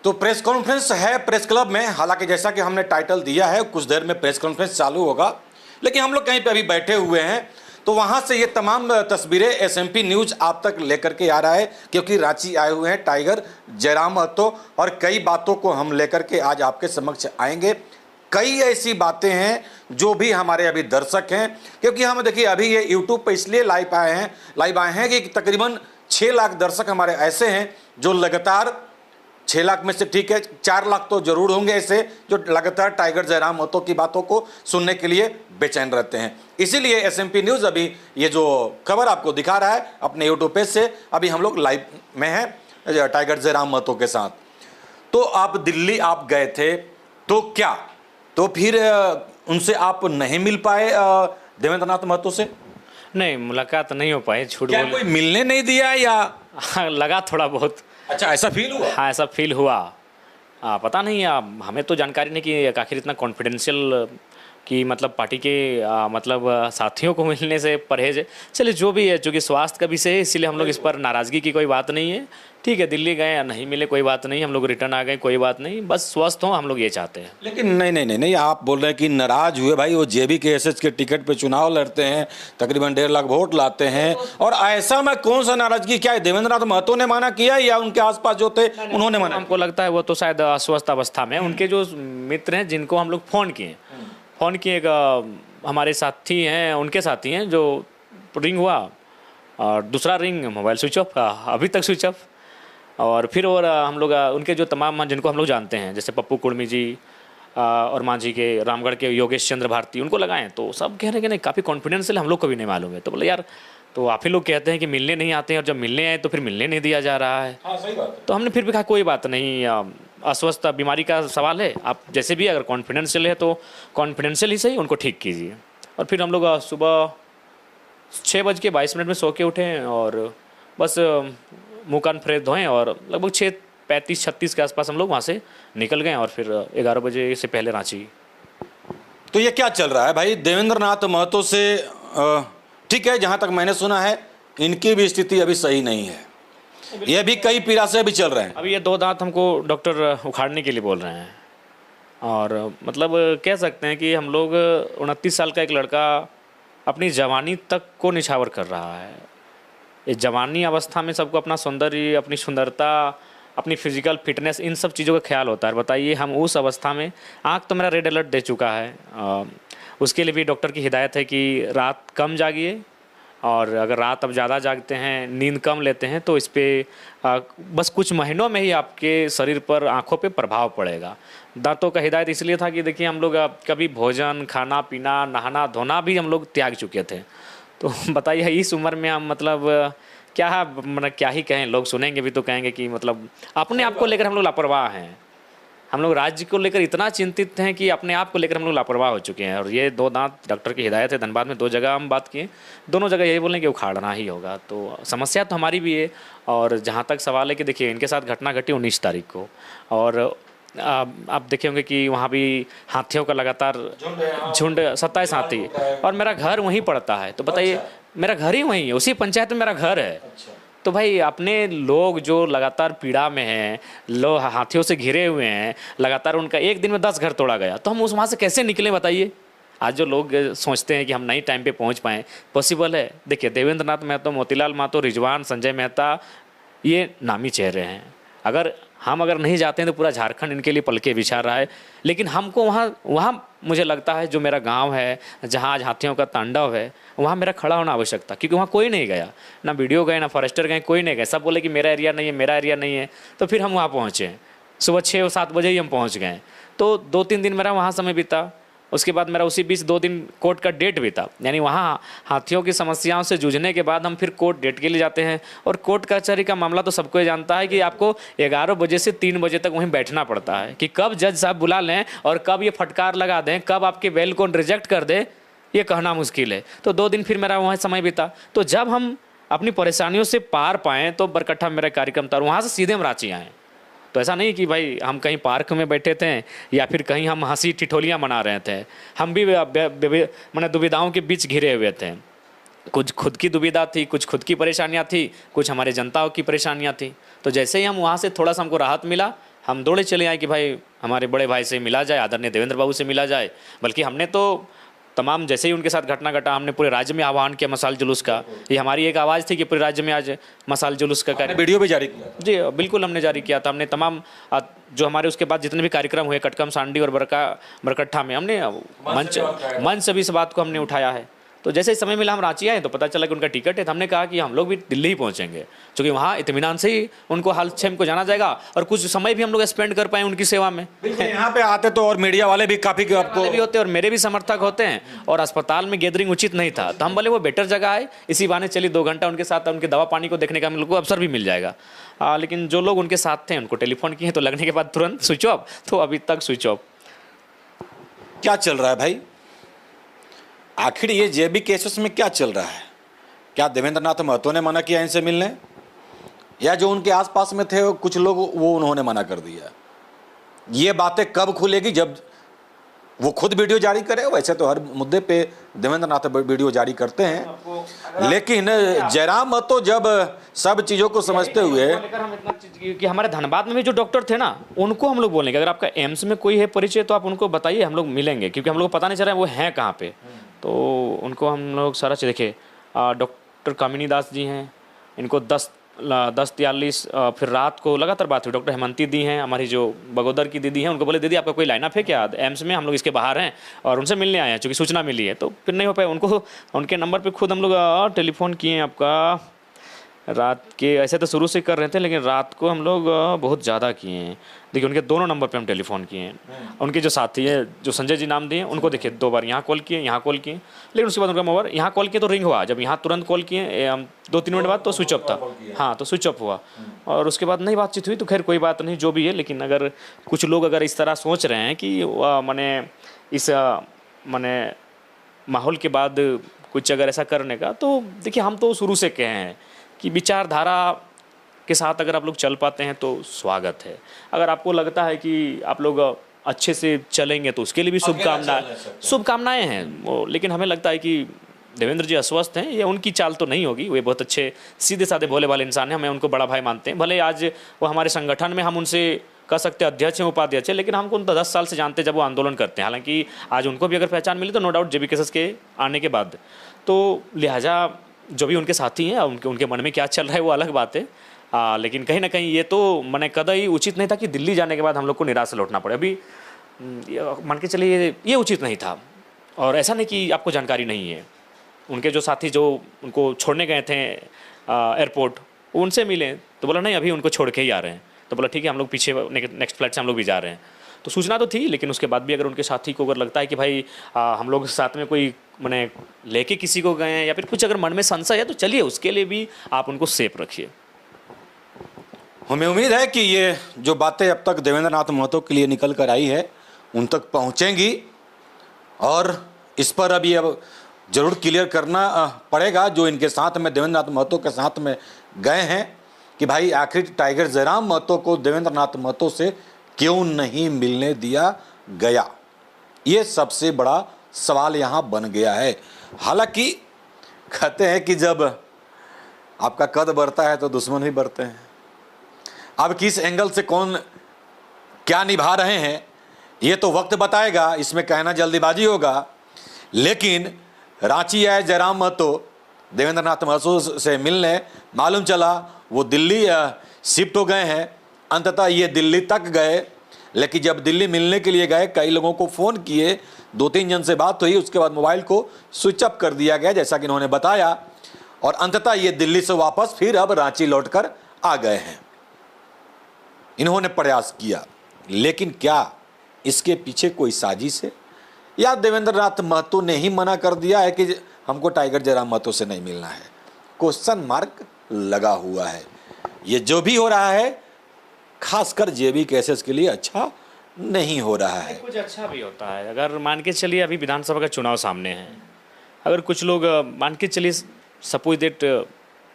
तो press conference है press club में, हालांकि जैसा कि हमने टाइटल दिया है कुछ देर में प्रेस कॉन्फ्रेंस चालू होगा, लेकिन हम लोग कहीं पे अभी बैठे हुए हैं तो वहां से ये तमाम तस्वीरें एसएमपी न्यूज आप तक लेकर के आ रहा है, क्योंकि रांची आए हुए हैं टाइगर जयराम महतो और कई बातों को हम लेकर के आज आपके समक्ष आएंगे। कई ऐसी बातें हैं जो भी हमारे अभी दर्शक हैं, क्योंकि हम देखिए अभी ये यूट्यूब पर इसलिए लाइव आए हैं कि तकरीबन 6 लाख दर्शक हमारे ऐसे हैं जो लगातार 6 लाख में से ठीक है 4 लाख तो जरूर होंगे ऐसे जो लगातार टाइगर जयराम महतो की बातों को सुनने के लिए बेचैन रहते हैं। इसीलिए एसएमपी न्यूज़ अभी ये जो खबर आपको दिखा रहा है अपने यूट्यूब पेज से, अभी हम लोग लाइव में हैं टाइगर जयराम महतो के साथ। तो आप दिल्ली आप गए थे तो क्या, तो फिर उनसे आप नहीं मिल पाए देवेंद्र नाथ महतो से? नहीं, मुलाकात नहीं हो पाई, झूठ क्या कोई मिलने नहीं दिया या? हाँ, लगा थोड़ा बहुत। अच्छा, ऐसा फील हुआ? हाँ, ऐसा फील हुआ। पता नहीं, हमें तो जानकारी नहीं कि आखिर इतना कॉन्फिडेंशियल कि मतलब पार्टी के मतलब साथियों को मिलने से परहेज है। चलिए जो भी है, चूँकि स्वास्थ्य का विषय है इसीलिए हम लोग इस पर नाराज़गी की कोई बात नहीं है। ठीक है, दिल्ली गए या नहीं मिले कोई बात नहीं, हम लोग रिटर्न आ गए कोई बात नहीं, बस स्वस्थ हों हम लोग ये चाहते हैं। लेकिन नहीं, आप बोल रहे हैं कि नाराज हुए। भाई वो जेबी के एसएच के टिकट पे चुनाव लड़ते हैं, तकरीबन 1.5 लाख वोट लाते हैं, और ऐसा में कौन सा नाराजगी? क्या है देवेंद्र नाथ महतो ने माना किया या उनके आसपास जो थे उन्होंने माना? हमको लगता है वो तो शायद अस्वस्थ अवस्था में, उनके जो मित्र हैं जिनको हम लोग फ़ोन किए, एक हमारे साथी हैं, उनके साथी हैं, जो रिंग हुआ और दूसरा रिंग मोबाइल स्विच ऑफ, अभी तक स्विच ऑफ। और फिर हम लोग उनके जो तमाम जिनको हम लोग जानते हैं जैसे पप्पू कुर्मी जी और मांझी के, रामगढ़ के योगेश चंद्र भारती, उनको लगाएं तो सब कह रहे हैं कि नहीं काफ़ी कॉन्फिडेंशियल, हम लोग को भी नहीं मालूम है। तो बोले यार, तो आप ही लोग कहते हैं कि मिलने नहीं आते हैं और जब मिलने आए तो फिर मिलने नहीं दिया जा रहा है। हाँ, सही बात है। तो हमने फिर भी कहा कोई बात नहीं, अस्वस्थ बीमारी का सवाल है, आप जैसे भी अगर कॉन्फिडेंशियल है तो कॉन्फिडेंशियल ही सही, उनको ठीक कीजिए। और फिर हम लोग सुबह 6:22 में सो के उठे और बस मुँह कान फ्रेश धोएँ और लगभग 6:35-36 के आसपास हम लोग वहाँ से निकल गए और फिर 11 बजे से पहले रांची। तो ये क्या चल रहा है भाई देवेंद्र नाथ महतो से? ठीक है, जहाँ तक मैंने सुना है इनकी भी स्थिति अभी सही नहीं है, ये भी कई पीड़ा से भी चल रहे हैं। अभी ये 2 दांत हमको डॉक्टर उखाड़ने के लिए बोल रहे हैं, और मतलब कह सकते हैं कि हम लोग 29 साल का एक लड़का अपनी जवानी तक को निछावर कर रहा है। इस जवानी अवस्था में सबको अपना सौंदर्य, अपनी सुंदरता, अपनी फिजिकल फिटनेस, इन सब चीज़ों का ख्याल होता है। बताइए, हम उस अवस्था में, आँख तो मेरा रेड अलर्ट दे चुका है, उसके लिए भी डॉक्टर की हिदायत है कि रात कम जागिए, और अगर रात अब ज़्यादा जागते हैं, नींद कम लेते हैं, तो इस पर बस कुछ महीनों में ही आपके शरीर पर, आँखों पे प्रभाव पड़ेगा। दांतों का हिदायत इसलिए था कि देखिए हम लोग कभी भोजन, खाना पीना, नहाना धोना भी हम लोग त्याग चुके थे। तो बताइए इस उम्र में हम मतलब क्या ही कहें, लोग सुनेंगे भी तो कहेंगे कि मतलब अपने आप को लेकर हम लोग लापरवाह हैं। हम लोग राज्य को लेकर इतना चिंतित हैं कि अपने आप को लेकर हम लोग लापरवाह हो चुके हैं। और ये 2 दांत डॉक्टर की हिदायत है, धनबाद में 2 जगह हम बात किए, दोनों जगह यही बोलें कि उखाड़ना ही होगा। तो समस्या तो हमारी भी है। और जहाँ तक सवाल है कि देखिए इनके साथ घटना घटी 19 तारीख को, और आप देखे होंगे कि वहाँ भी हाथियों का लगातार झुंड, 27 हाथी, और मेरा घर वहीं पड़ता है। तो बताइए, मेरा घर ही वहीं है, उसी पंचायत में मेरा घर है। तो भाई अपने लोग जो लगातार पीड़ा में हैं, लोग हाथियों से घिरे हुए हैं, लगातार उनका एक दिन में 10 घर तोड़ा गया, तो हम उस वहाँ से कैसे निकलें बताइए? आज जो लोग सोचते हैं कि हम नहीं टाइम पे पहुँच पाएँ, पॉसिबल है? देखिए देवेंद्र नाथ महतो, मोतीलाल महतो, रिजवान, संजय मेहता, ये नामी चेहरे हैं। अगर नहीं जाते हैं तो पूरा झारखंड इनके लिए पलके बिछा रहा है। लेकिन हमको वहाँ मुझे लगता है जो मेरा गांव है, जहाँ आज हाथियों का तांडव है, वहाँ मेरा खड़ा होना आवश्यक था, क्योंकि वहाँ कोई नहीं गया, ना वीडियो गए, ना फॉरेस्टर गए, कोई नहीं गए। सब बोले कि मेरा एरिया नहीं है, मेरा एरिया नहीं है। तो फिर हम वहाँ पहुँचे, सुबह 6-7 बजे ही हम पहुँच गए। तो 2-3 दिन मेरा वहाँ समय बीता। उसके बाद मेरा उसी बीच 2 दिन कोर्ट का डेट भी था, यानी वहाँ हाथियों की समस्याओं से जूझने के बाद हम फिर कोर्ट डेट के लिए जाते हैं। और कोर्ट कचहरी का मामला तो सबको जानता है कि आपको 11 बजे से 3 बजे तक वहीं बैठना पड़ता है, कि कब जज साहब बुला लें और कब ये फटकार लगा दें, कब आपके बेल को रिजेक्ट कर दे, ये कहना मुश्किल है। तो 2 दिन फिर मेरा वहाँ समय बीता। तो जब हम अपनी परेशानियों से पार पाएँ, तो बरकट्ठा में मेरा कार्यक्रम था और वहाँ से सीधे हम रांची आए। तो ऐसा नहीं कि भाई हम कहीं पार्क में बैठे थे या फिर कहीं हम हंसी ठिठोलियाँ मना रहे थे। हम भी मैंने दुविधाओं के बीच घिरे हुए थे। कुछ खुद की दुविधा थी, कुछ खुद की परेशानियाँ थी, कुछ हमारे जनताओं की परेशानियाँ थी। तो जैसे ही हम वहाँ से थोड़ा सा हमको राहत मिला, हम दौड़े चले आए कि भाई हमारे बड़े भाई से मिला जाए, आदरणीय देवेंद्र बाबू से मिला जाए। बल्कि हमने तो तमाम जैसे ही उनके साथ घटना घटा, हमने पूरे राज्य में आह्वान किया मशाल जुलूस का। ये हमारी एक आवाज़ थी कि पूरे राज्य में आज मशाल जुलूस का कार्यक्रम, वीडियो भी जारी किया। जी बिल्कुल हमने जारी किया था। हमने तमाम जो हमारे उसके बाद जितने भी कार्यक्रम हुए कटकम, सांडी और बरकट्ठा में, हमने मंच से भी इस बात को हमने उठाया है। तो जैसे ही समय मिला हम रांची आए तो पता चला कि उनका टिकट है, तो हमने कहा कि हम लोग भी दिल्ली ही पहुंचेंगे, क्योंकि वहाँ इत्मीनान से ही उनको हाल छेम को जाना जाएगा और कुछ समय भी हम लोग स्पेंड कर पाए उनकी सेवा में। यहाँ पे आते तो और मीडिया वाले भी काफ़ी आपको भी होते हैं और मेरे भी समर्थक होते हैं, और अस्पताल में गैदरिंग उचित नहीं था, तो हम बोले वो बेटर जगह है, इसी बहाने चलिए 2 घंटा उनके साथ उनके दवा पानी को देखने का हम लोग को अवसर भी मिल जाएगा। लेकिन जो लोग उनके साथ थे उनको टेलीफोन किए तो लगने के बाद तुरंत स्विच ऑफ, तो अभी तक स्विच ऑफ। क्या चल रहा है भाई? आखिर ये जेबी केसेस में क्या चल रहा है? क्या देवेंद्र नाथ महतो ने मना किया इनसे मिलने, या जो उनके आसपास में थे कुछ लोग वो उन्होंने मना कर दिया? ये बातें कब खुलेगी? जब वो खुद वीडियो जारी करे। वैसे तो हर मुद्दे पे देवेंद्र नाथ वीडियो जारी करते हैं, लेकिन जयराम महतो जब सब चीज़ों को समझते हुए, हम इतना कि हमारे धनबाद में भी जो डॉक्टर थे ना, उनको हम लोग बोलेंगे अगर आपका एम्स में कोई है परिचय तो आप उनको बताइए, हम लोग मिलेंगे, क्योंकि हम लोग को पता नहीं चल रहा है वो हैं कहाँ पे। तो उनको हम लोग सारा चीज़ देखिए। डॉक्टर कामिनी दास जी हैं, इनको 10:43 फिर रात को लगातार बात हुई। डॉक्टर हेमंती दी हैं, हमारी जो बगोदर की दीदी हैं, उनको बोले दीदी आपका कोई लाइनअप है क्या एम्स में, हम लोग इसके बाहर हैं और उनसे मिलने आए हैं, चूँकि सूचना मिली है। तो फिर नहीं हो पाया, उनको उनके नंबर पे खुद हम लोग टेलीफोन किए आपका रात के, ऐसे तो शुरू से कर रहे थे लेकिन रात को हम लोग बहुत ज़्यादा किए हैं। देखिए उनके दोनों नंबर पे हम टेलीफोन किए हैं। उनके जो साथी है जो संजय जी नाम दिए, उनको देखिए 2 बार यहाँ कॉल किए, यहाँ कॉल किए, लेकिन उसके बाद उनका मोबाइल यहाँ कॉल किए तो रिंग हुआ, जब यहाँ तुरंत कॉल किए हम 2-3 मिनट बाद तो स्विच ऑफ था। हाँ, तो स्विच ऑफ हुआ और उसके बाद नहीं बातचीत हुई। तो खैर कोई बात नहीं, जो भी है। लेकिन अगर कुछ लोग अगर इस तरह सोच रहे हैं कि मैंने इस मैंने माहौल के बाद कुछ अगर ऐसा करने का, तो देखिए हम तो शुरू से कहे हैं कि विचारधारा के साथ अगर आप लोग चल पाते हैं तो स्वागत है। अगर आपको लगता है कि आप लोग अच्छे से चलेंगे तो उसके लिए भी शुभकामनाएं हैं। लेकिन हमें लगता है कि देवेंद्र जी अस्वस्थ हैं, ये उनकी चाल तो नहीं होगी। वे बहुत अच्छे सीधे साधे भोले वाले इंसान हैं, हमें उनको बड़ा भाई मानते हैं। भले आज वो हमारे संगठन में हम उनसे कह सकते हैं अध्यक्ष हैं, उपाध्यक्ष हैं, लेकिन हमको उनको 10 साल से जानते जब वो आंदोलन करते हैं। हालांकि आज उनको भी अगर पहचान मिली तो नो डाउट जेबी केसेस के आने के बाद। तो लिहाजा जो भी उनके साथी हैं उनके मन में क्या चल रहा है वो अलग बात है। लेकिन कहीं ना कहीं ये तो मैंने कदई उचित नहीं था कि दिल्ली जाने के बाद हम लोग को निराश से लौटना पड़े। अभी मान के चलिए ये उचित नहीं था। और ऐसा नहीं कि आपको जानकारी नहीं है, उनके जो साथी जो उनको छोड़ने गए थे एयरपोर्ट, उनसे मिले तो बोला नहीं अभी उनको छोड़ के ही आ रहे हैं। तो बोला ठीक है, हम लोग पीछे नेक्स्ट फ्लाइट से हम लोग भी जा रहे हैं। तो सूचना तो थी, लेकिन उसके बाद भी अगर उनके साथी को अगर लगता है कि भाई हम लोग साथ में कोई मैंने लेके किसी को गए हैं या फिर कुछ अगर मन में संशय है तो चलिए उसके लिए भी आप उनको सेफ रखिए। हमें उम्मीद है कि ये जो बातें अब तक देवेंद्र नाथ महतो के लिए निकल कर आई है उन तक पहुंचेंगी, और इस पर अभी अब जरूर क्लियर करना पड़ेगा जो इनके साथ में देवेंद्र नाथ महतो के साथ में गए हैं कि भाई आखिर टाइगर जयराम महतो को देवेंद्र नाथ महतो से क्यों नहीं मिलने दिया गया। ये सबसे बड़ा सवाल यहाँ बन गया है। हालांकि कहते हैं कि जब आपका कद बढ़ता है तो दुश्मन भी बढ़ते हैं। अब किस एंगल से कौन क्या निभा रहे हैं ये तो वक्त बताएगा, इसमें कहना जल्दीबाजी होगा। लेकिन रांची आए जयराम महतो देवेंद्र नाथ महतो से मिलने, मालूम चला वो दिल्ली शिफ्ट हो गए हैं। अंततः ये दिल्ली तक गए, लेकिन जब दिल्ली मिलने के लिए गए कई लोगों को फ़ोन किए, 2-3 जन से बात हुई, उसके बाद मोबाइल को स्विच ऑफ कर दिया गया जैसा कि इन्होंने बताया, और अंततः ये दिल्ली से वापस फिर अब रांची लौटकर आ गए हैं। इन्होंने प्रयास किया, लेकिन क्या इसके पीछे कोई साजिश है या देवेंद्र नाथ महतो ने ही मना कर दिया है कि हमको टाइगर जयराम महतो से नहीं मिलना है? क्वेश्चन मार्क लगा हुआ है। ये जो भी हो रहा है खासकर जेबी केसेस के लिए अच्छा नहीं हो रहा है। कुछ अच्छा भी होता है। अगर मान के चलिए अभी विधानसभा का चुनाव सामने है, अगर कुछ लोग मान के चलिए सपोज दैट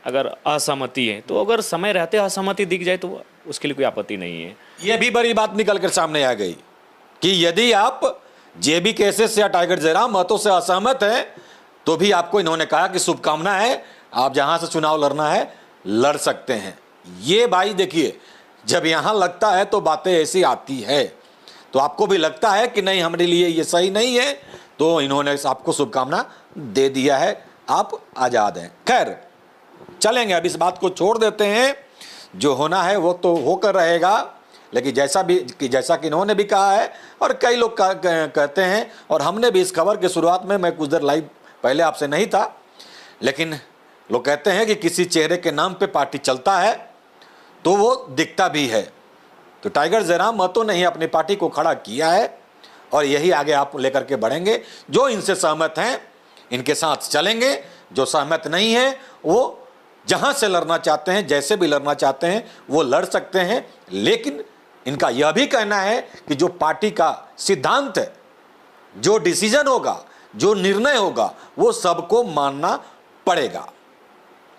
अगर असहमति है तो अगर समय रहते असहमति दिख जाए तो उसके लिए कोई आपत्ति नहीं है। ये भी बड़ी बात निकल कर सामने आ गई कि यदि आप जेबी केसेस या टाइगर जयराम महतो से असहमत हैं तो भी आपको इन्होंने कहा कि शुभकामना है, आप जहां से चुनाव लड़ना है लड़ सकते हैं। ये भाई देखिए, जब यहां लगता है तो बातें ऐसी आती है, तो आपको भी लगता है कि नहीं हमारे लिए ये सही नहीं है, तो इन्होंने आपको शुभकामना दे दिया है, आप आज़ाद हैं। खैर चलेंगे, अब इस बात को छोड़ देते हैं, जो होना है वो तो होकर रहेगा। लेकिन जैसा कि इन्होंने भी कहा है और कई लोग कहते हैं, और हमने भी इस खबर की शुरुआत में, मैं कुछ देर लाइव पहले आपसे नहीं था, लेकिन लोग कहते हैं कि किसी चेहरे के नाम पे पार्टी चलता है तो वो दिखता भी है। तो टाइगर जयराम महतो ने ही अपनी पार्टी को खड़ा किया है और यही आगे आप लेकर के बढ़ेंगे। जो इनसे सहमत हैं इनके साथ चलेंगे, जो सहमत नहीं है वो जहां से लड़ना चाहते हैं, जैसे भी लड़ना चाहते हैं वो लड़ सकते हैं। लेकिन इनका यह भी कहना है कि जो पार्टी का सिद्धांत है, जो डिसीजन होगा, जो निर्णय होगा, वो सबको मानना पड़ेगा,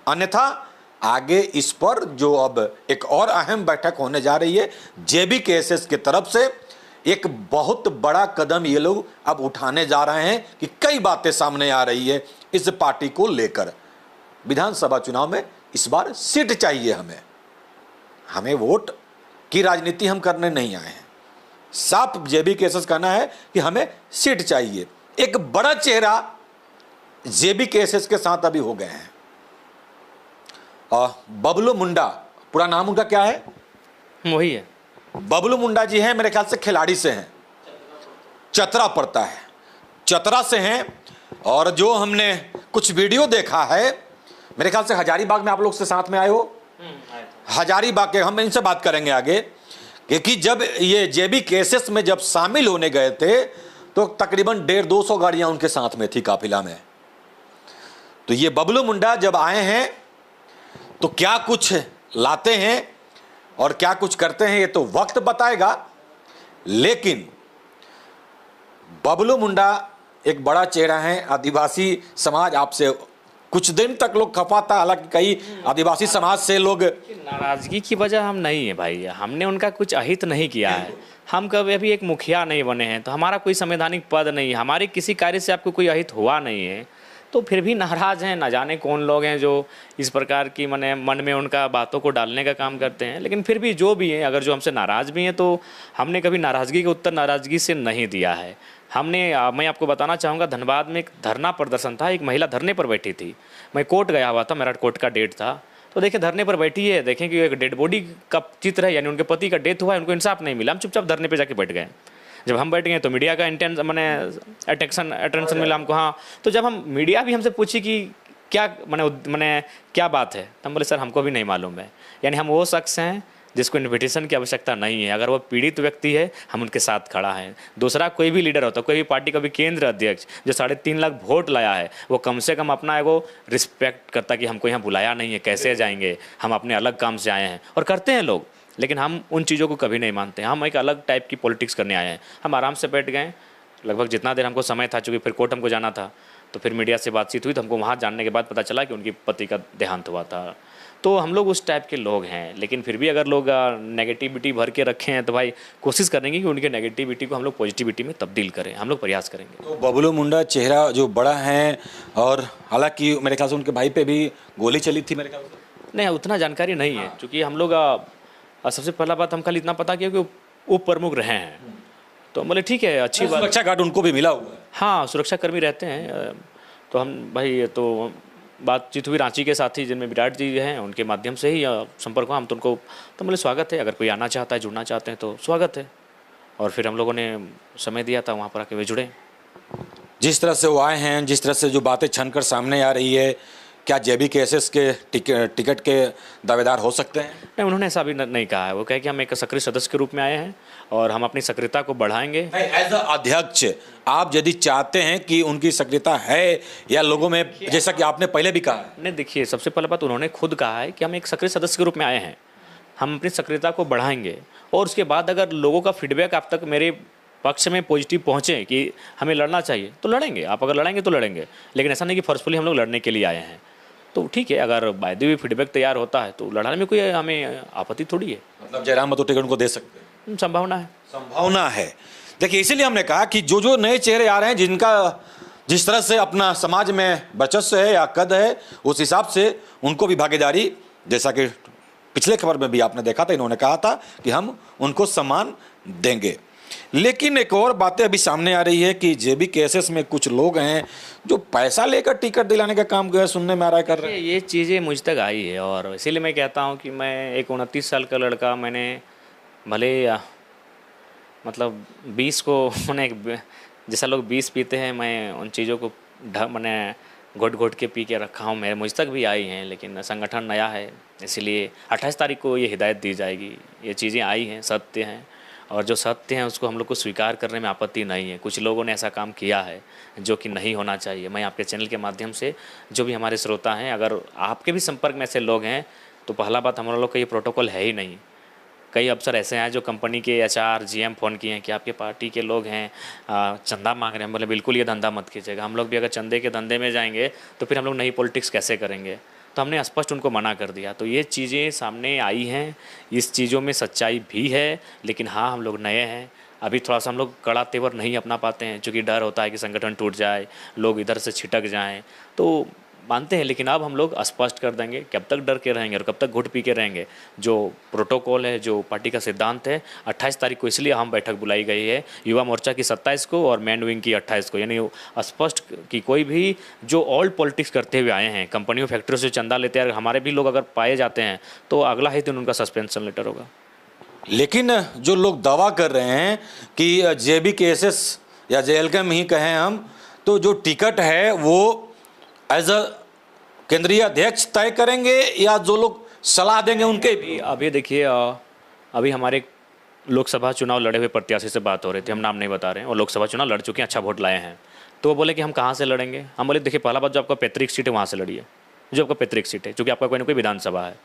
अन्यथा आगे इस पर जो अब एक और अहम बैठक होने जा रही है JBKSS की तरफ से, एक बहुत बड़ा कदम ये लोग अब उठाने जा रहे हैं कि कई बातें सामने आ रही है इस पार्टी को लेकर। विधानसभा चुनाव में इस बार सीट चाहिए, हमें वोट की राजनीति हम करने नहीं आए हैं। साफ JBKSS कहना है कि हमें सीट चाहिए। एक बड़ा चेहरा JBKSS के साथ अभी हो गए हैं, बबलू मुंडा, पूरा नाम उनका क्या है? वही है, बबलू मुंडा जी हैं, मेरे ख्याल से खिलाड़ी से हैं, चतरा पड़ता है, चतरा से हैं। और जो हमने कुछ वीडियो देखा है, मेरे ख्याल से हजारीबाग में आप लोग से साथ में आए हो, हजारीबाग के, हम इनसे बात करेंगे आगे, क्योंकि जब ये JBKSS में जब शामिल होने गए थे तो तकरीबन 150-200 गाड़ियां उनके साथ में थी काफिला में। तो ये बबलू मुंडा जब आए हैं तो क्या कुछ लाते हैं और क्या कुछ करते हैं ये तो वक्त बताएगा। लेकिन बबलू मुंडा एक बड़ा चेहरा है, आदिवासी समाज आपसे कुछ दिन तक लोग खफा था, हालांकि कई आदिवासी समाज से लोग, नाराजगी की वजह हम नहीं है भाई, हमने उनका कुछ अहित नहीं किया है, हम कभी अभी एक मुखिया नहीं बने हैं, तो हमारा कोई संवैधानिक पद नहीं है, हमारे किसी कार्य से आपको कोई अहित हुआ नहीं है, तो फिर भी नाराज़ हैं। ना जाने कौन लोग हैं जो इस प्रकार की मन में उनका बातों को डालने का काम करते हैं। लेकिन फिर भी जो भी हैं, अगर जो हमसे नाराज़ भी हैं तो हमने कभी नाराज़गी का उत्तर नाराज़गी से नहीं दिया है। मैं आपको बताना चाहूँगा, धनबाद में एक धरना प्रदर्शन था, एक महिला धरने पर बैठी थी, मैं कोर्ट गया हुआ था, मेरा कोर्ट का डेट था, तो देखें धरने पर बैठी है, देखें कि एक डेड बॉडी का चित्र है, यानी उनके पति का डेथ हुआ है, उनको इंसाफ नहीं मिला, हम चुपचाप धरने पर जाके बैठ गए। जब हम बैठ गए तो मीडिया का अटेंशन मिला हमको। हाँ, तो जब हम मीडिया भी हमसे पूछी कि क्या क्या बात है, तो हम बोले सर हमको भी नहीं मालूम है। यानी हम वो शख्स हैं जिसको इन्विटेशन की आवश्यकता नहीं है, अगर वो पीड़ित व्यक्ति है हम उनके साथ खड़ा है। दूसरा कोई भी लीडर होता, कोई भी पार्टी का भी केंद्र अध्यक्ष जो 3.5 लाख वोट लाया है, वो कम से कम अपना एगो रिस्पेक्ट करता कि हमको यहाँ बुलाया नहीं है, कैसे जाएंगे, हम अपने अलग काम से आए हैं, और करते हैं लोग। लेकिन हम उन चीज़ों को कभी नहीं मानते, हम एक अलग टाइप की पॉलिटिक्स करने आए हैं। हम आराम से बैठ गए, लगभग जितना देर हमको समय था, चूँकि फिर कोर्ट हमको जाना था, तो फिर मीडिया से बातचीत हुई, तो हमको वहाँ जानने के बाद पता चला कि उनकी पति का देहांत हुआ था। तो हम लोग उस टाइप के लोग हैं। लेकिन फिर भी अगर लोग नेगेटिविटी भर के रखे हैं तो भाई कोशिश करेंगे कि उनके नेगेटिविटी को हम लोग पॉजिटिविटी में तब्दील करें, हम लोग प्रयास करेंगे। तो बबलू मुंडा चेहरा जो बड़ा है, और हालांकि मेरे ख्याल से उनके भाई पे भी गोली चली थी मेरे ख्याल से। नहीं, उतना जानकारी नहीं है, क्योंकि हम लोग सबसे पहला बात हम खाली इतना पता किया कि उप प्रमुख रहे हैं, तो हम बोले ठीक है, अच्छी बात। सुरक्षा गार्ड उनको भी मिला हुआ है? हाँ, सुरक्षा कर्मी रहते हैं। तो हम भाई, तो बातचीत हुई रांची के साथी जिनमें विराट जी हैं, उनके माध्यम से ही संपर्क हुआ। हम तो उनको, तो बोले स्वागत है, अगर कोई आना चाहता है, जुड़ना चाहते हैं तो स्वागत है। और फिर हम लोगों ने समय दिया था, वहाँ पर आके वे जुड़े। जिस तरह से वो आए हैं, जिस तरह से जो बातें छनकर सामने आ रही है, क्या JBKSS के टिकट के दावेदार हो सकते हैं? नहीं, उन्होंने ऐसा अभी नहीं कहा है। वो कहे कि हम एक सक्रिय सदस्य के रूप में आए हैं और हम अपनी सक्रियता को बढ़ाएंगे। एज अ अध्यक्ष आप यदि चाहते हैं कि उनकी सक्रियता है या लोगों में, जैसा कि आपने पहले भी कहा? नहीं, देखिए, सबसे पहले बात उन्होंने खुद कहा है कि हम एक सक्रिय सदस्य के रूप में आए हैं, हम अपनी सक्रियता को बढ़ाएंगे, और उसके बाद अगर लोगों का फीडबैक आप तक मेरे पक्ष में पॉजिटिव पहुँचे कि हमें लड़ना चाहिए तो लड़ेंगे। आप अगर लड़ेंगे तो लड़ेंगे, लेकिन ऐसा नहीं कि फोर्सफुली हम लोग लड़ने के लिए आए हैं। तो ठीक है, अगर वायदे भी फीडबैक तैयार होता है तो लड़ाने में कोई हमें आपत्ति थोड़ी है। मतलब जयराम रतूड़ी टिकट उनको दे सकते हैं? संभावना है। संभावना है। देखिए, इसीलिए हमने कहा कि जो जो नए चेहरे आ रहे हैं, जिनका जिस तरह से अपना समाज में वर्चस्व है या कद है, उस हिसाब से उनको भी भागीदारी, जैसा कि पिछले खबर में भी आपने देखा था, इन्होंने कहा था कि हम उनको सम्मान देंगे। लेकिन एक और बातें अभी सामने आ रही है कि JBKSS में कुछ लोग हैं जो पैसा लेकर टिकट दिलाने का काम जो है सुनने में आ रहा है कर रहे हैं। ये चीज़ें मुझ तक आई है और इसीलिए मैं कहता हूँ कि मैं एक 29 साल का लड़का, मैंने भले मतलब 20 को मैंने जैसा लोग 20 पीते हैं, मैं उन चीज़ों को मैंने घोट घोट के पी के रखा हूँ। मेरे मुझ तक भी आई हैं, लेकिन संगठन नया है, इसीलिए 28 तारीख को ये हिदायत दी जाएगी। ये चीज़ें आई हैं, सत्य हैं, और जो सत्य हैं उसको हम लोग को स्वीकार करने में आपत्ति नहीं है। कुछ लोगों ने ऐसा काम किया है जो कि नहीं होना चाहिए। मैं आपके चैनल के माध्यम से जो भी हमारे श्रोता हैं, अगर आपके भी संपर्क में ऐसे लोग हैं तो पहला बात, हमारा लोग का ये प्रोटोकॉल है ही नहीं। कई अफसर ऐसे हैं जो कंपनी के HR GM फ़ोन किए हैं कि आपके पार्टी के लोग हैं, चंदा मांग रहे हैं। बोले बिल्कुल ये धंधा मत कीजिएगा। हम लोग भी अगर चंदे के धंधे में जाएंगे तो फिर हम लोग नई पॉलिटिक्स कैसे करेंगे? तो हमने स्पष्ट उनको मना कर दिया। तो ये चीज़ें सामने आई हैं, इस चीज़ों में सच्चाई भी है, लेकिन हाँ, हम लोग नए हैं, अभी थोड़ा सा हम लोग कड़ा तेवर नहीं अपना पाते हैं, क्योंकि डर होता है कि संगठन टूट जाए, लोग इधर से छिटक जाएं। तो मानते हैं, लेकिन अब हम लोग स्पष्ट कर देंगे। कब तक डर के रहेंगे और कब तक घुट पी के रहेंगे? जो प्रोटोकॉल है, जो पार्टी का सिद्धांत है, 28 तारीख को इसलिए हम बैठक बुलाई गई है, युवा मोर्चा की 27 को और मैन विंग की 28 को, यानी स्पष्ट कि कोई भी जो ओल्ड पॉलिटिक्स करते हुए आए हैं, कंपनियों फैक्ट्रियों से चंदा लेते हैं, हमारे भी लोग अगर पाए जाते हैं तो अगला ही दिन उनका सस्पेंशन लेटर होगा। लेकिन जो लोग दावा कर रहे हैं कि JBKSS या JLK में ही कहें हम, तो जो टिकट है वो एज अ केंद्रीय अध्यक्ष तय करेंगे या जो लोग सलाह देंगे उनके भी? अभी देखिए, अभी हमारे लोकसभा चुनाव लड़े हुए प्रत्याशी से बात हो रही थी, हम नाम नहीं बता रहे हैं, और लोकसभा चुनाव लड़ चुके हैं, अच्छा वोट लाए हैं। तो वो बोले कि हम कहाँ से लड़ेंगे? हम बोले देखिए, पहला बात, जो आपका पैतृक सीट है वहाँ से लड़िए, जो आपका पैतृक सीट है, क्योंकि आपका कोई ना कोई विधानसभा है,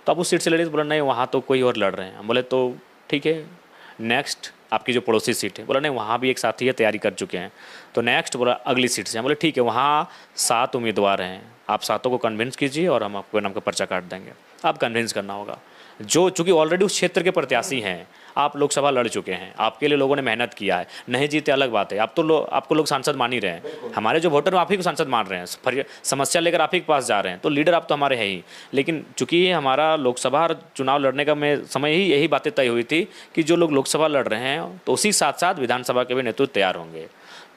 तो आप उस सीट से लड़िए। बोला नहीं, वहाँ तो कोई और लड़ रहे हैं। हम बोले तो ठीक है, नेक्स्ट आपकी जो पड़ोसी सीट है, बोला नहीं, वहाँ भी एक साथी है, तैयारी कर चुके हैं, तो नेक्स्ट बोला अगली सीट से। हम बोले ठीक है, वहाँ 7 उम्मीदवार हैं, आप 7 को कन्विंस कीजिए और हम आपको नाम का पर्चा काट देंगे। आप कन्विंस करना होगा, जो चूँकि ऑलरेडी उस क्षेत्र के प्रत्याशी हैं, आप लोकसभा लड़ चुके हैं, आपके लिए लोगों ने मेहनत किया है, नहीं जीते अलग बात है, आप तो आपको लोग सांसद मान ही रहे हैं, हमारे जो वोटर आप ही को सांसद मान रहे हैं, समस्या लेकर आप ही के पास जा रहे हैं, तो लीडर आप तो हमारे हैं ही। लेकिन चूँकि हमारा लोकसभा चुनाव लड़ने का समय ही यही बातें तय हुई थी कि जो लोग लोकसभा लड़ रहे हैं तो उसी साथ साथ विधानसभा के भी नेतृत्व तैयार होंगे।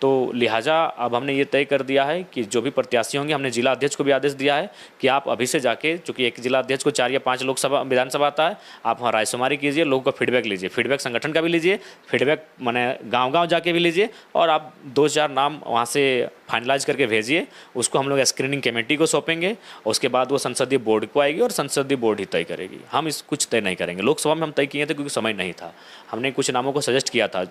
तो लिहाजा अब हमने ये तय कर दिया है कि जो भी प्रत्याशी होंगे, हमने जिला अध्यक्ष को भी आदेश दिया है कि आप अभी से जाके, चूँकि एक जिला अध्यक्ष को 4 या 5 लोकसभा विधानसभा आता है, आप वहाँ रायशुमारी कीजिए, लोगों का फीडबैक लीजिए, फीडबैक संगठन का भी लीजिए, फीडबैक मैंने गांव-गांव जाके भी लीजिए, और आप 2-4 नाम वहाँ से फाइनलाइज करके भेजिए। उसको हम लोग स्क्रीनिंग कमेटी को सौंपेंगे, उसके बाद वो संसदीय बोर्ड को आएगी और संसदीय बोर्ड ही तय करेगी। हम इस कुछ तय नहीं करेंगे। लोकसभा में हम तय किए थे क्योंकि समय नहीं था, हमने कुछ नामों को सजेस्ट किया था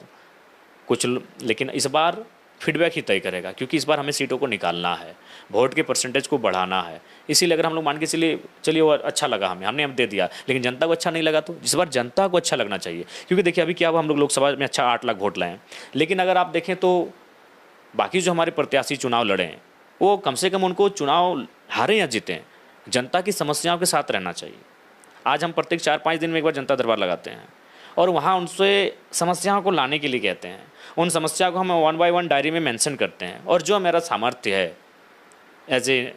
कुछ, लेकिन इस बार फीडबैक ही तय करेगा, क्योंकि इस बार हमें सीटों को निकालना है, वोट के परसेंटेज को बढ़ाना है। इसीलिए अगर हम लोग मान के चलिए वो अच्छा लगा हमने दे दिया, लेकिन जनता को अच्छा नहीं लगा, तो इस बार जनता को अच्छा लगना चाहिए। क्योंकि देखिए अभी क्या हुआ, हम लोग लोकसभा में अच्छा 8 लाख वोट लाए हैं, लेकिन अगर आप देखें तो बाकी जो हमारे प्रत्याशी चुनाव लड़े हैं, वो कम से कम उनको चुनाव हारे या जीतें, जनता की समस्याओं के साथ रहना चाहिए। आज हम प्रत्येक 4-5 दिन में एक बार जनता दरबार लगाते हैं और वहाँ उनसे समस्याओं को लाने के लिए कहते हैं, उन समस्या को हम 1 बाय 1 डायरी में मेंशन करते हैं, और जो मेरा सामर्थ्य है एज ए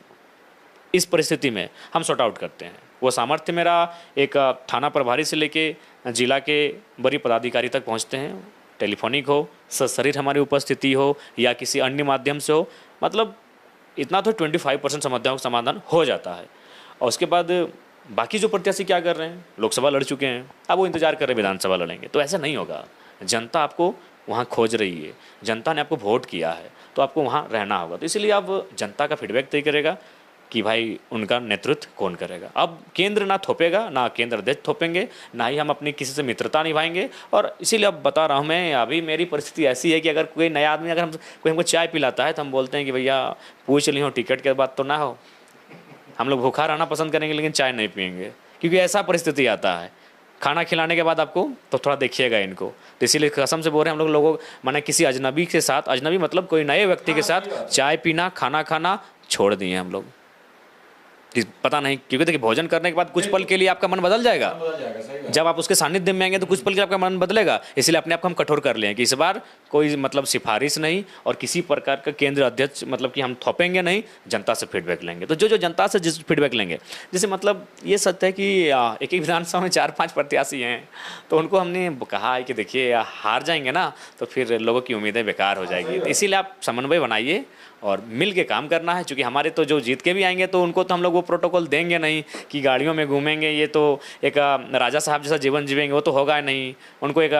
इस परिस्थिति में हम सॉर्ट आउट करते हैं। वो सामर्थ्य मेरा एक थाना प्रभारी से लेके जिला के बड़ी पदाधिकारी तक पहुंचते हैं, टेलीफोनिक हो, सशरीर हमारी उपस्थिति हो या किसी अन्य माध्यम से हो, मतलब इतना तो 25% समस्याओं का समाधान हो जाता है। और उसके बाद बाकी जो प्रत्याशी क्या कर रहे हैं, लोकसभा लड़ चुके हैं, अब वो इंतजार कर रहे हैं विधानसभा लड़ेंगे, तो ऐसा नहीं होगा। जनता आपको वहाँ खोज रही है, जनता ने आपको वोट किया है, तो आपको वहाँ रहना होगा। तो इसलिए अब जनता का फीडबैक तय करेगा कि भाई उनका नेतृत्व कौन करेगा। अब केंद्र ना थोपेगा, ना केंद्र अध्यक्ष थोपेंगे, ना ही हम अपनी किसी से मित्रता निभाएंगे। और इसीलिए अब बता रहा हूँ मैं, अभी मेरी परिस्थिति ऐसी है कि अगर कोई नया आदमी, अगर कोई हमको चाय पिलाता है तो हम बोलते हैं कि भैया पूछ ली हो, टिकट के बाद तो ना हो। हम लोग भूखा रहना पसंद करेंगे लेकिन चाय नहीं पियेंगे, क्योंकि ऐसा परिस्थिति आता है। खाना खिलाने के बाद आपको तो थोड़ा देखिएगा इनको, तो इसीलिए कसम से बोल रहे हैं हम लोगों माने किसी अजनबी के साथ, अजनबी मतलब कोई नए व्यक्ति के साथ चाय पीना, खाना खाना छोड़ दिए हम लोग। पता नहीं, क्योंकि देखिए भोजन करने के बाद कुछ पल के लिए आपका मन बदल जाएगा। जब आप उसके सानिध्य में आएंगे तो कुछ पल के लिए आपका मन बदलेगा। इसलिए अपने आप को हम कठोर कर लें कि इस बार कोई मतलब सिफारिश नहीं और किसी प्रकार का केंद्र अध्यक्ष मतलब कि हम थोपेंगे नहीं, जनता से फीडबैक लेंगे। तो जो जनता से जिस फीडबैक लेंगे, जैसे मतलब ये सत्य है कि एक विधानसभा में 4-5 प्रत्याशी हैं, तो उनको हमने कहा है कि देखिए हार जाएंगे ना तो फिर लोगों की उम्मीदें बेकार हो जाएगी। तो इसीलिए आप समन्वय बनाइए और मिल के काम करना है। क्योंकि हमारे तो जो जीत के भी आएंगे तो उनको तो हम लोग वो प्रोटोकॉल देंगे नहीं कि गाड़ियों में घूमेंगे, ये तो एक राजा साहब जैसा जीवन जीवेंगे, वो तो होगा नहीं। उनको एक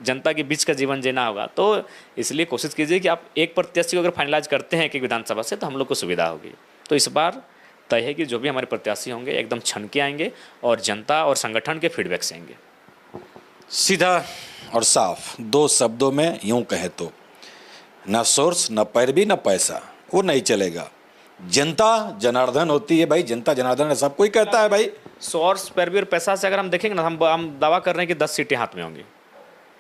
जनता के बीच का जीवन जीना होगा। तो इसलिए कोशिश कीजिए कि आप एक प्रत्याशी को अगर फाइनलाइज करते हैं कि विधानसभा से, तो हम लोग को सुविधा होगी। तो इस बार तय है कि जो भी हमारे प्रत्याशी होंगे एकदम छन के आएंगे और जनता और संगठन के फीडबैक से आएंगे। सीधा और साफ 2 शब्दों में यूं कहे तो न सोर्स, न पैरवी, न पैसा, वो नहीं चलेगा। जनता जनार्दन होती है भाई, जनता जनार्दन है, सब कोई कहता है भाई। सोर्स, पैरवी और पैसा से अगर हम देखेंगे ना, हम दावा कर रहे हैं कि 10 सीटें हाथ में होंगी।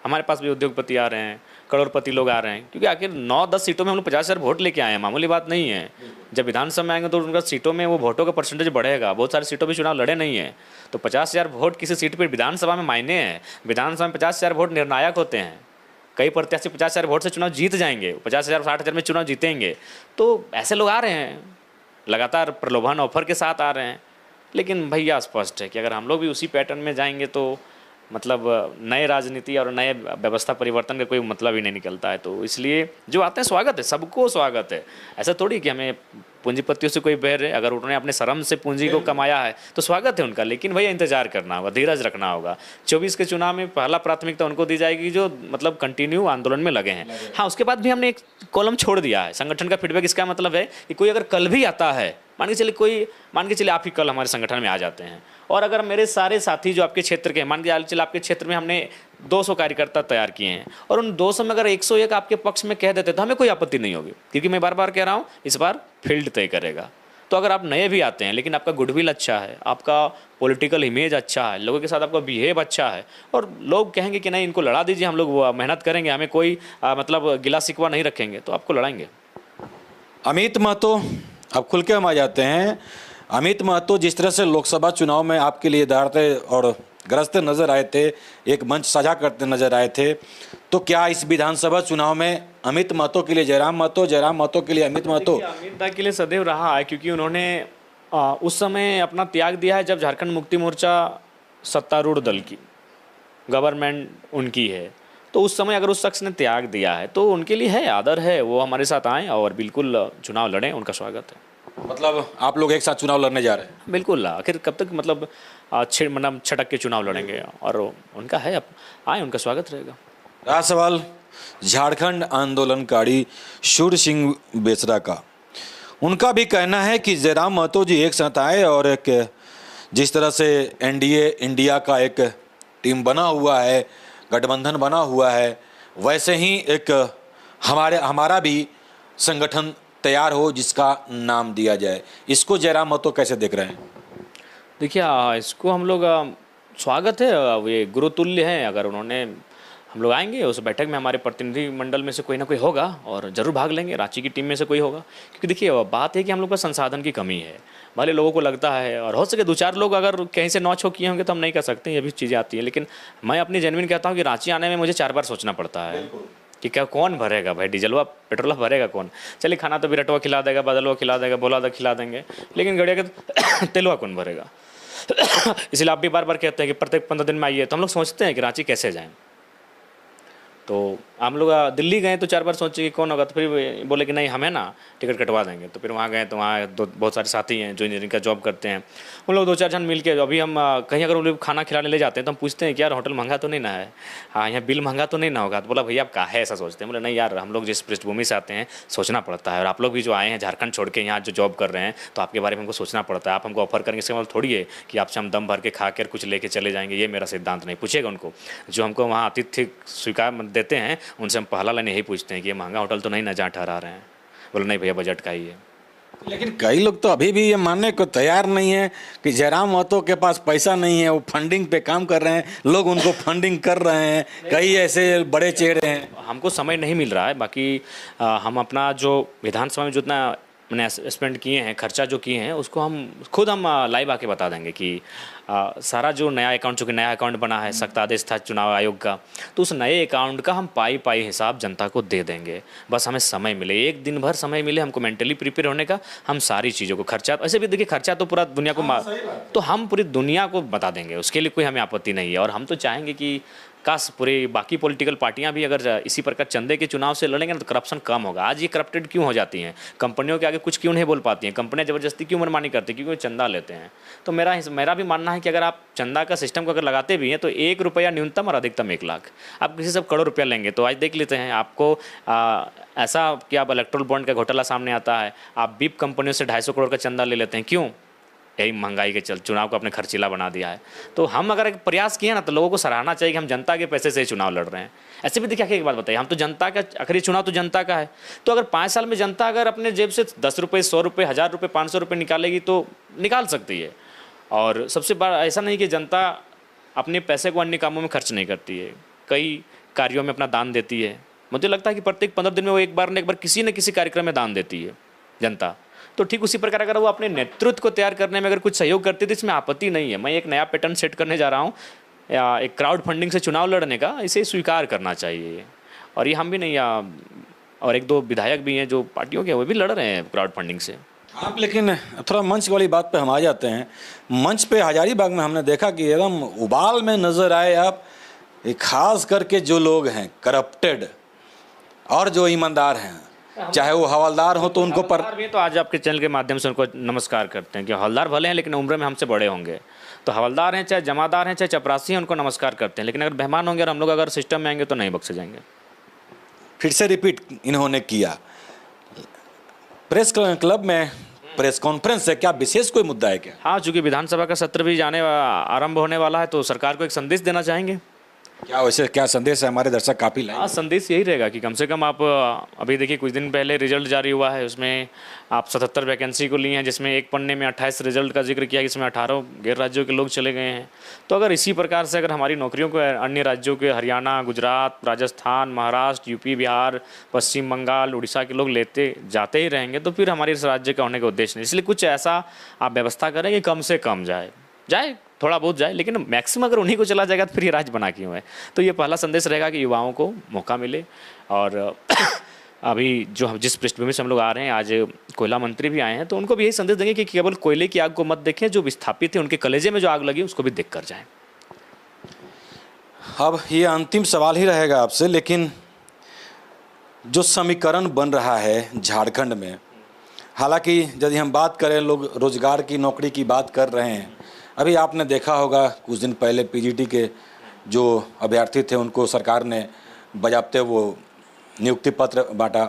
हमारे पास भी उद्योगपति आ रहे हैं, करोड़पति लोग आ रहे हैं, क्योंकि आखिर 9-10 सीटों में हम लोग 50,000 वोट लेके आए हैं, मामूली बात नहीं है। जब विधानसभा में आएंगे तो उनका सीटों में वो वोटों का परसेंटेज बढ़ेगा। बहुत सारी सीटों पर चुनाव लड़े नहीं है, तो 50,000 वोट किसी सीट पर विधानसभा में मायने हैं। विधानसभा में 50,000 वोट निर्णायक होते हैं। कई प्रत्याशी 50,000 वोट से चुनाव जीत जाएंगे, 50,000 60,000 में चुनाव जीतेंगे। तो ऐसे लोग आ रहे हैं, लगातार प्रलोभन ऑफर के साथ आ रहे हैं। लेकिन भैया स्पष्ट है कि अगर हम लोग भी उसी पैटर्न में जाएंगे तो मतलब नए राजनीति और नए व्यवस्था परिवर्तन का कोई मतलब ही नहीं निकलता है। तो इसलिए जो आते हैं स्वागत है, सबको स्वागत है। ऐसा थोड़ी कि हमें पूंजीपतियों से कोई बैर है। अगर उन्होंने अपने श्रम से पूंजी को कमाया है तो स्वागत है उनका, लेकिन भैया इंतजार करना होगा, धीरज रखना होगा। 24 के चुनाव में पहला प्राथमिकता उनको दी जाएगी जो मतलब कंटिन्यू आंदोलन में लगे हैं। हाँ, उसके बाद भी हमने एक कॉलम छोड़ दिया है संगठन का फीडबैक। इसका मतलब है कि कोई अगर कल भी आता है, मान के चलिए आप ही कल हमारे संगठन में आ जाते हैं, और अगर मेरे सारे साथी जो आपके क्षेत्र के हैं, मान के चलिए आपके क्षेत्र में हमने 200 कार्यकर्ता तैयार किए हैं, और उन 200 में अगर 101 आपके पक्ष में कह देते तो हमें कोई आपत्ति नहीं होगी। क्योंकि मैं बार बार कह रहा हूँ, इस बार फील्ड तय करेगा। तो अगर आप नए भी आते हैं लेकिन आपका गुडविल अच्छा है, आपका पॉलिटिकल इमेज अच्छा है, लोगों के साथ आपका बिहेव अच्छा है, और लोग कहेंगे कि नहीं इनको लड़ा दीजिए, हम लोग वो मेहनत करेंगे, हमें कोई मतलब गिला शिकवा नहीं रखेंगे, तो आपको लड़ाएंगे। अमित महतो, अब खुल के हम आ जाते हैं। अमित महतो जिस तरह से लोकसभा चुनाव में आपके लिए दहाड़ते और ग्रस्त नजर आए थे, एक मंच साझा करते नजर आए थे, तो क्या इस विधानसभा चुनाव में अमित महतो के लिए जयराम महतो, जयराम महतो के लिए अमित महतो? अमित दा के लिए सदैव रहा है, क्योंकि उन्होंने उस समय अपना त्याग दिया है जब झारखंड मुक्ति मोर्चा सत्तारूढ़ दल की गवर्नमेंट उनकी है। तो उस समय अगर उस शख्स ने त्याग दिया है तो उनके लिए है, आदर है, वो हमारे साथ आएँ और बिल्कुल चुनाव लड़ें, उनका स्वागत है। मतलब आप लोग एक साथ चुनाव लड़ने जा रहे हैं? बिल्कुल, आखिर कब तक मतलब छटक के चुनाव लड़ेंगे, और उनका है, आए, उनका स्वागत रहेगा। रहा सवाल झारखंड आंदोलनकारी शूर सिंह बेसरा का। उनका भी कहना है कि जयराम महतो जी एक साथ आए और एक जिस तरह से एनडीए इंडिया का एक टीम बना हुआ है, गठबंधन बना हुआ है, वैसे ही एक हमारा भी संगठन तैयार हो जिसका नाम दिया जाए। इसको जयराम महतो कैसे देख रहे हैं? देखिए, इसको हम लोग स्वागत है, ये गुरुतुल्य हैं। अगर उन्होंने, हम लोग आएंगे उस बैठक में, हमारे प्रतिनिधि मंडल में से कोई ना कोई होगा और ज़रूर भाग लेंगे, रांची की टीम में से कोई होगा। क्योंकि देखिए बात है कि हम लोग का संसाधन की कमी है, भले लोगों को लगता है, और हो सके 2-4 लोग अगर कहीं से नौच हो किए होंगे तो हम नहीं कर सकते, ये भी चीज़ें आती हैं। लेकिन मैं अपनी जेन्युइन कहता हूँ कि रांची आने में मुझे 4 बार सोचना पड़ता है कि क्या कौन भरेगा भाई, डीजलवा पेट्रोल भरेगा कौन? चलिए खाना तो बिरटवा खिला देगा, बदलवा खिला देगा, बोला खिला देंगे, लेकिन गड़िया का तेलवा कौन भरेगा? इसलिए आप भी बार बार कहते हैं कि प्रत्येक 15 दिन में आइए, तो हम लोग सोचते हैं कि रांची कैसे जाएं। तो हम लोग दिल्ली गए तो 4 बार सोचे कि कौन होगा, तो फिर बोले कि नहीं हमें ना टिकट कटवा देंगे। तो फिर वहाँ गए तो वहाँ बहुत सारे साथी हैं जो इंजीनियरिंग का जॉब करते हैं, उन लोग 2-4 जन मिल के, अभी हम कहीं अगर उन लोग खाना खिलाने ले जाते हैं तो हम पूछते हैं कि यार होटल महंगा तो नहीं ना है, हाँ यहाँ बिल महंगा तो नहीं ना होगा? तो बोला भैया आप काहे ऐसा सोचते हैं? बोले नहीं यार, हम लोग जिस पृष्ठभूमि से आते हैं सोचना पड़ता है, और आप लोग भी जो आए हैं झारखंड छोड़ के यहाँ जो जॉब कर रहे हैं, तो आपके बारे में हमको सोचना पड़ता है। आप हमको ऑफर करेंगे, इसका मतलब थोड़ी है कि आपसे हम दम भर के खा कर कुछ लेके चले जाएंगे, ये मेरा सिद्धांत नहीं। पूछेगा उनको, जो हमको वहाँ आतिथ्य स्वीकार देते हैं, उनसे हम पहला लाइन यही पूछते हैं कि ये महंगा होटल तो नहीं ना जहाँ ठहरा रहे हैं? बोले नहीं भैया बजट का ही है। लेकिन कई लोग तो अभी भी ये मानने को तैयार नहीं है कि जयराम महतो के पास पैसा नहीं है, वो फंडिंग पे काम कर रहे हैं, लोग उनको फंडिंग कर रहे हैं, कई ऐसे बड़े चेहरे हैं। हमको समय नहीं मिल रहा है, बाकी हम अपना जो विधानसभा में जितना मैंने स्पेंड किए हैं, खर्चा जो किए हैं उसको हम लाइव आके बता देंगे कि सारा जो नया अकाउंट, चूँकि नया अकाउंट बना है, सख्त आदेश था चुनाव आयोग का, तो उस नए अकाउंट का हम पाई पाई हिसाब जनता को दे देंगे। बस हमें समय मिले, एक दिन भर समय मिले हमको मेंटली प्रिपेयर होने का, हम सारी चीज़ों को, खर्चा ऐसे भी देखिए, खर्चा तो पूरा दुनिया को तो हम पूरी दुनिया को बता देंगे, उसके लिए कोई हमें आपत्ति नहीं है। और हम तो चाहेंगे कि काश पूरी बाकी पॉलिटिकल पार्टियां भी अगर इसी प्रकार चंदे के चुनाव से लड़ेंगे ना तो करप्शन कम होगा। आज ये करप्टेड क्यों हो जाती हैं, कंपनियों के आगे कुछ क्यों नहीं बोल पाती हैं, कंपनियां ज़बरदस्ती क्यों मनमानी करती, क्योंकि चंदा लेते हैं। तो मेरा भी मानना है कि अगर आप चंदा का सिस्टम को अगर लगाते भी हैं तो 1 रुपया न्यूनतम और अधिकतम 1 लाख, आप किसी से करोड़ रुपया लेंगे तो आज देख लेते हैं आपको ऐसा कि आप इलेक्ट्रल बॉन्ड का घोटाला सामने आता है, आप बीप कंपनियों से 250 करोड़ का चंदा ले लेते हैं, क्यों? यही महंगाई के चुनाव को अपने खर्चीला बना दिया है। तो हम अगर एक प्रयास किए ना तो लोगों को सराहना चाहिए कि हम जनता के पैसे से चुनाव लड़ रहे हैं। ऐसे भी देखिए, एक बात बताइए, हम तो जनता का, आखिरी चुनाव तो जनता का है, तो अगर 5 साल में जनता अगर अपने जेब से 10 रुपये, 100 रुपये, 1000 रुपये, 500 रुपये निकालेगी तो निकाल सकती है। और सबसे बड़ा ऐसा नहीं कि जनता अपने पैसे को अन्य कामों में खर्च नहीं करती है, कई कार्यों में अपना दान देती है। मुझे लगता है कि प्रत्येक 15 दिन में वो एक बार किसी न किसी कार्यक्रम में दान देती है जनता। तो ठीक उसी प्रकार अगर वो अपने नेतृत्व को तैयार करने में अगर कुछ सहयोग करती है तो इसमें आपत्ति नहीं है। मैं एक नया पैटर्न सेट करने जा रहा हूँ, या एक क्राउड फंडिंग से चुनाव लड़ने का, इसे स्वीकार करना चाहिए। और ये हम भी नहीं, और 1-2 विधायक भी हैं जो पार्टियों के, वो भी लड़ रहे हैं क्राउड फंडिंग से। आप लेकिन थोड़ा मंच वाली बात पे हम आ जाते हैं। मंच पे हजारीबाग में हमने देखा कि एकदम उबाल में नज़र आए आप, खास करके जो लोग हैं करप्टेड और जो ईमानदार हैं, चाहे वो हवलदार हो तो उनको पर भी तो आज आपके चैनल के माध्यम से उनको नमस्कार करते हैं कि हवलदार भले हैं लेकिन उम्र में हमसे बड़े होंगे। तो हवलदार हैं, चाहे जमादार हैं, चाहे चपरासी हैं, उनको नमस्कार करते हैं। लेकिन अगर मेहमान होंगे और हम लोग अगर सिस्टम में आएंगे तो नहीं बख्शे जाएंगे। फिर से रिपीट इन्होंने किया, प्रेस क्लब में प्रेस कॉन्फ्रेंस है, क्या विशेष कोई मुद्दा है क्या? हाँ, चूँकि विधानसभा का सत्र भी आरंभ होने वाला है तो सरकार को एक संदेश देना चाहेंगे। क्या वैसे क्या संदेश है? हमारे दर्शक काफ़ी लाए। हाँ, संदेश यही रहेगा कि कम से कम आप, अभी देखिए कुछ दिन पहले रिजल्ट जारी हुआ है, उसमें आप 77 वैकेंसी को लिए हैं, जिसमें एक पन्ने में 28 रिजल्ट का जिक्र किया, जिसमें 18 गैर राज्यों के लोग चले गए हैं। तो अगर इसी प्रकार से अगर हमारी नौकरियों को अन्य राज्यों के, हरियाणा, गुजरात, राजस्थान, महाराष्ट्र, यूपी, बिहार, पश्चिम बंगाल, उड़ीसा के लोग लेते जाते ही रहेंगे तो फिर हमारे इस राज्य का होने का उद्देश्य नहीं। इसलिए कुछ ऐसा आप व्यवस्था करें कि कम से कम जाए, थोड़ा बहुत जाए, लेकिन मैक्सिमम अगर उन्हीं को चला जाएगा तो फिर ये राज्य बना क्यों है। तो ये पहला संदेश रहेगा कि युवाओं को मौका मिले। और अभी जो हम जिस पृष्ठभूमि से हम लोग आ रहे हैं, आज कोयला मंत्री भी आए हैं, तो उनको भी यही संदेश देंगे कि केवल कोयले की आग को मत देखें, जो विस्थापित है उनके कलेजे में जो आग लगी उसको भी देख कर जाएं। अब ये अंतिम सवाल ही रहेगा आपसे, लेकिन जो समीकरण बन रहा है झारखंड में, हालांकि यदि हम बात करें, लोग रोजगार की, नौकरी की बात कर रहे हैं। अभी आपने देखा होगा कुछ दिन पहले पीजीटी के जो अभ्यर्थी थे उनको सरकार ने बजाबते वो नियुक्ति पत्र बांटा।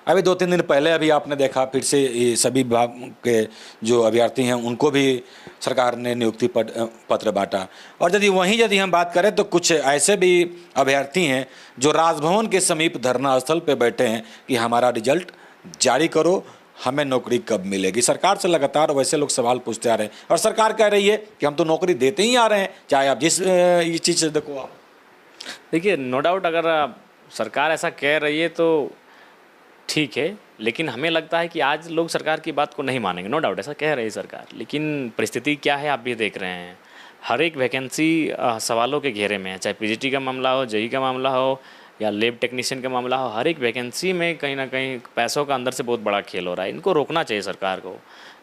अभी 2-3 दिन पहले अभी आपने देखा फिर से ये सभी विभाग के जो अभ्यर्थी हैं उनको भी सरकार ने नियुक्ति पत्र बांटा। और यदि हम बात करें तो कुछ ऐसे भी अभ्यर्थी हैं जो राजभवन के समीप धरना स्थल पर बैठे हैं कि हमारा रिजल्ट जारी करो, हमें नौकरी कब मिलेगी। सरकार से लगातार वैसे लोग सवाल पूछते आ रहे हैं और सरकार कह रही है कि हम तो नौकरी देते ही आ रहे हैं, चाहे आप जिस ये चीज़ से देखो। आप देखिए, नो डाउट अगर सरकार ऐसा कह रही है तो ठीक है, लेकिन हमें लगता है कि आज लोग सरकार की बात को नहीं मानेंगे। नो डाउट ऐसा कह रही है सरकार, लेकिन परिस्थिति क्या है आप भी देख रहे हैं। हर एक वैकेंसी सवालों के घेरे में है, चाहे पीजीटी का मामला हो, जेई का मामला हो या लैब टेक्नीशियन का मामला हो। हर एक वैकेंसी में कहीं ना कहीं पैसों का अंदर से बहुत बड़ा खेल हो रहा है। इनको रोकना चाहिए सरकार को।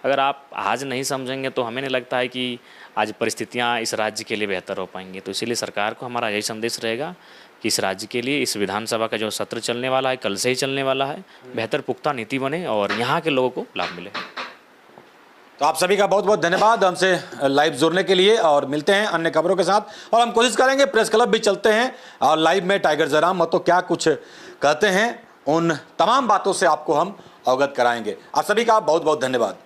अगर आप आज नहीं समझेंगे तो हमें नहीं लगता है कि आज परिस्थितियां इस राज्य के लिए बेहतर हो पाएंगी। तो इसीलिए सरकार को हमारा यही संदेश रहेगा कि इस राज्य के लिए, इस विधानसभा का जो सत्र चलने वाला है, कल से ही चलने वाला है, बेहतर पुख्ता नीति बने और यहाँ के लोगों को लाभ मिले। तो आप सभी का बहुत बहुत धन्यवाद हमसे लाइव जुड़ने के लिए, और मिलते हैं अन्य खबरों के साथ। और हम कोशिश करेंगे प्रेस क्लब भी चलते हैं और लाइव में टाइगर जयराम महतो क्या कुछ कहते हैं उन तमाम बातों से आपको हम अवगत कराएंगे। आप सभी का बहुत बहुत धन्यवाद।